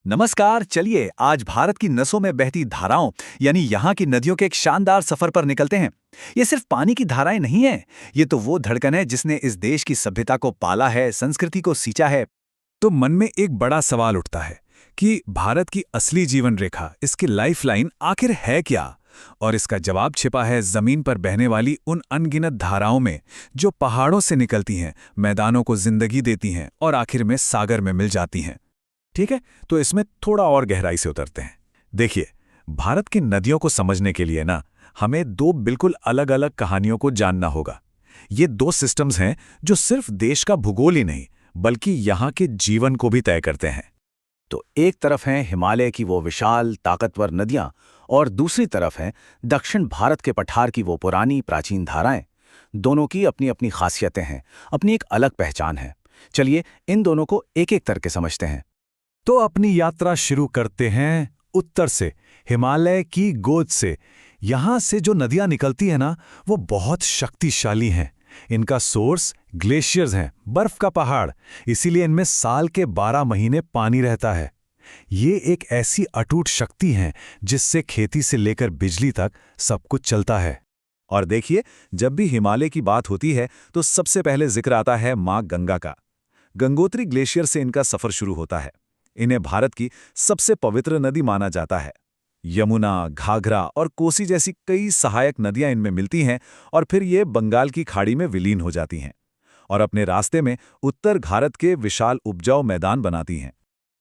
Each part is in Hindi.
नमस्कार। चलिए आज भारत की नसों में बहती धाराओं यानी यहाँ की नदियों के एक शानदार सफर पर निकलते हैं। ये सिर्फ पानी की धाराएं नहीं है, ये तो वो धड़कन है जिसने इस देश की सभ्यता को पाला है, संस्कृति को सींचा है। तो मन में एक बड़ा सवाल उठता है कि भारत की असली जीवन रेखा, इसकी लाइफलाइन आखिर है क्या? और इसका जवाब छिपा है जमीन पर बहने वाली उन अनगिनत धाराओं में, जो पहाड़ों से निकलती हैं, मैदानों को जिंदगी देती हैं और आखिर में सागर में मिल जाती हैं। ठीक है, तो इसमें थोड़ा और गहराई से उतरते हैं। देखिए, भारत की नदियों को समझने के लिए ना हमें दो बिल्कुल अलग अलग कहानियों को जानना होगा। ये दो सिस्टम्स हैं जो सिर्फ देश का भूगोल ही नहीं बल्कि यहाँ के जीवन को भी तय करते हैं। तो एक तरफ हैं हिमालय की वो विशाल ताकतवर नदियां और दूसरी तरफ हैं दक्षिण भारत के पठार की वो पुरानी प्राचीन धाराएं। दोनों की अपनी अपनी खासियतें हैं, अपनी एक अलग पहचान है। चलिए इन दोनों को एक एक करके समझते हैं। तो अपनी यात्रा शुरू करते हैं उत्तर से, हिमालय की गोद से। यहाँ से जो नदियाँ निकलती हैं ना, वो बहुत शक्तिशाली हैं। इनका सोर्स ग्लेशियर्स हैं, बर्फ का पहाड़, इसीलिए इनमें साल के 12 महीने पानी रहता है। ये एक ऐसी अटूट शक्ति है जिससे खेती से लेकर बिजली तक सब कुछ चलता है। और देखिए, जब भी हिमालय की बात होती है तो सबसे पहले जिक्र आता है माँ गंगा का। गंगोत्री ग्लेशियर से इनका सफर शुरू होता है। इन्हें भारत की सबसे पवित्र नदी माना जाता है। यमुना, घाघरा और कोसी जैसी कई सहायक नदियां इनमें मिलती हैं और फिर ये बंगाल की खाड़ी में विलीन हो जाती हैं और अपने रास्ते में उत्तर भारत के विशाल उपजाऊ मैदान बनाती हैं।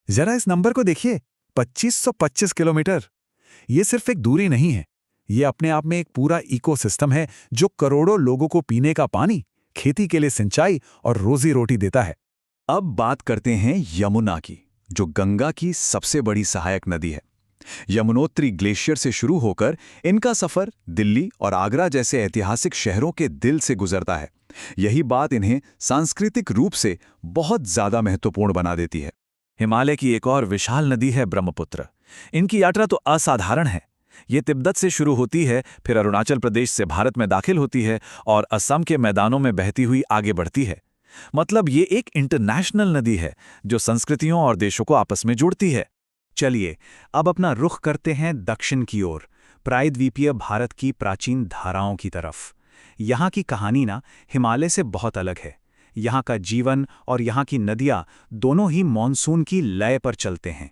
जरा इस नंबर को देखिए, 2525 किलोमीटर। ये सिर्फ एक दूरी नहीं है, ये अपने आप में एक पूरा इकोसिस्टम है जो करोड़ों लोगों को पीने का पानी, खेती के लिए सिंचाई और रोजी रोटी देता है। अब बात करते हैं यमुना की, जो गंगा की सबसे बड़ी सहायक नदी है। यमुनोत्री ग्लेशियर से शुरू होकर इनका सफर दिल्ली और आगरा जैसे ऐतिहासिक शहरों के दिल से गुजरता है। यही बात इन्हें सांस्कृतिक रूप से बहुत ज्यादा महत्वपूर्ण बना देती है। हिमालय की एक और विशाल नदी है ब्रह्मपुत्र। इनकी यात्रा तो असाधारण है। ये तिब्बत से शुरू होती है, फिर अरुणाचल प्रदेश से भारत में दाखिल होती है और असम के मैदानों में बहती हुई आगे बढ़ती है। मतलब ये एक इंटरनेशनल नदी है जो संस्कृतियों और देशों को आपस में जोड़ती है। चलिए अब अपना रुख करते हैं दक्षिण की ओर, प्रायद्वीपीय भारत की प्राचीन धाराओं की तरफ। यहाँ की कहानी ना हिमालय से बहुत अलग है। यहाँ का जीवन और यहाँ की नदियाँ दोनों ही मॉनसून की लय पर चलते हैं।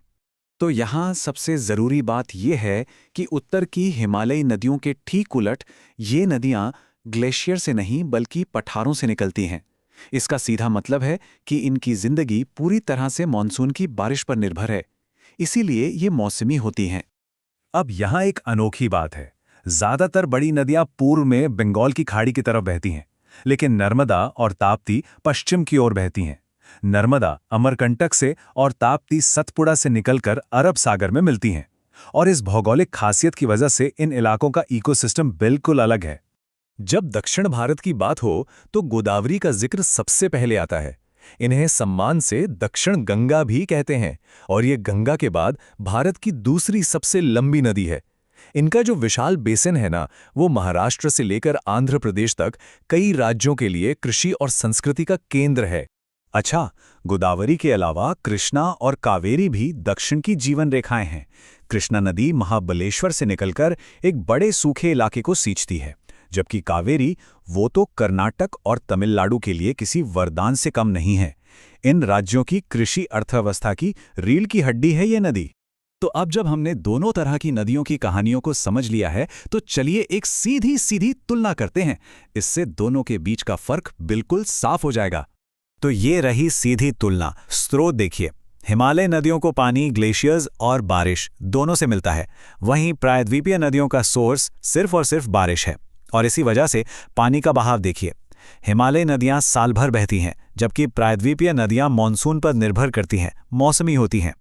तो यहाँ सबसे ज़रूरी बात यह है कि उत्तर की हिमालयी नदियों के ठीक उलट ये नदियाँ ग्लेशियर से नहीं बल्कि पठारों से निकलती हैं। इसका सीधा मतलब है कि इनकी जिंदगी पूरी तरह से मॉनसून की बारिश पर निर्भर है, इसीलिए ये मौसमी होती हैं। अब यहाँ एक अनोखी बात है। ज्यादातर बड़ी नदियां पूर्व में बंगाल की खाड़ी की तरफ बहती हैं, लेकिन नर्मदा और ताप्ती पश्चिम की ओर बहती हैं। नर्मदा अमरकंटक से और ताप्ती सतपुड़ा से निकलकर अरब सागर में मिलती हैं, और इस भौगोलिक खासियत की वजह से इन इलाकों का इकोसिस्टम बिल्कुल अलग है। जब दक्षिण भारत की बात हो तो गोदावरी का जिक्र सबसे पहले आता है। इन्हें सम्मान से दक्षिण गंगा भी कहते हैं, और ये गंगा के बाद भारत की दूसरी सबसे लंबी नदी है। इनका जो विशाल बेसिन है ना, वो महाराष्ट्र से लेकर आंध्र प्रदेश तक कई राज्यों के लिए कृषि और संस्कृति का केंद्र है। अच्छा, गोदावरी के अलावा कृष्णा और कावेरी भी दक्षिण की जीवन रेखाएं हैं। कृष्णा नदी महाबलेश्वर से निकलकर एक बड़े सूखे इलाके को सींचती है, जबकि कावेरी वो तो कर्नाटक और तमिलनाडु के लिए किसी वरदान से कम नहीं है। इन राज्यों की कृषि अर्थव्यवस्था की रीढ़ की हड्डी है ये नदी। तो अब जब हमने दोनों तरह की नदियों की कहानियों को समझ लिया है, तो चलिए एक सीधी सीधी तुलना करते हैं। इससे दोनों के बीच का फर्क बिल्कुल साफ हो जाएगा। तो ये रही सीधी तुलना। स्रोत देखिए, हिमालय नदियों को पानी ग्लेशियर्स और बारिश दोनों से मिलता है, वहीं प्रायद्वीपीय नदियों का सोर्स सिर्फ और सिर्फ बारिश है। और इसी वजह से पानी का बहाव देखिए, हिमालय नदियां साल भर बहती हैं, जबकि प्रायद्वीपीय नदियां मॉनसून पर निर्भर करती हैं, मौसमी होती हैं।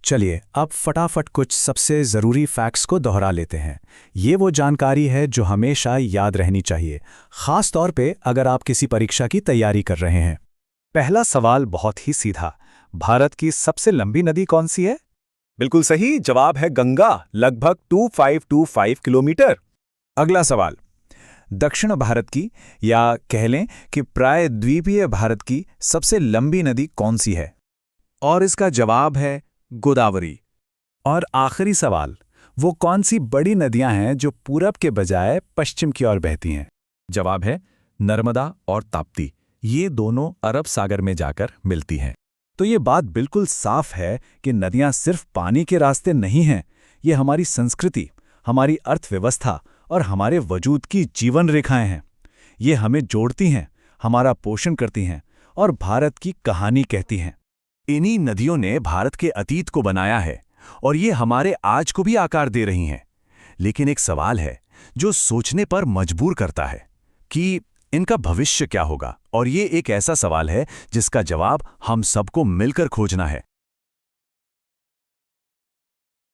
चलिए अब फटाफट कुछ सबसे ज़रूरी फैक्ट्स को दोहरा लेते हैं। ये वो जानकारी है जो हमेशा याद रहनी चाहिए, खास तौर पे अगर आप किसी परीक्षा की तैयारी कर रहे हैं। पहला सवाल बहुत ही सीधा, भारत की सबसे लंबी नदी कौन सी है? बिल्कुल सही जवाब है गंगा, लगभग 2525 किलोमीटर। अगला सवाल, दक्षिण भारत की या कह लें कि प्रायद्वीपीय भारत की सबसे लंबी नदी कौन सी है? और इसका जवाब है गोदावरी। और आखिरी सवाल, वो कौन सी बड़ी नदियां हैं जो पूरब के बजाय पश्चिम की ओर बहती हैं? जवाब है नर्मदा और ताप्ती। ये दोनों अरब सागर में जाकर मिलती हैं। तो ये बात बिल्कुल साफ है कि नदियां सिर्फ पानी के रास्ते नहीं हैं, ये हमारी संस्कृति, हमारी अर्थव्यवस्था और हमारे वजूद की जीवन रेखाएं हैं। ये हमें जोड़ती हैं, हमारा पोषण करती हैं और भारत की कहानी कहती हैं। इन्हीं नदियों ने भारत के अतीत को बनाया है और ये हमारे आज को भी आकार दे रही हैं। लेकिन एक सवाल है जो सोचने पर मजबूर करता है कि इनका भविष्य क्या होगा, और ये एक ऐसा सवाल है जिसका जवाब हम सबको मिलकर खोजना है।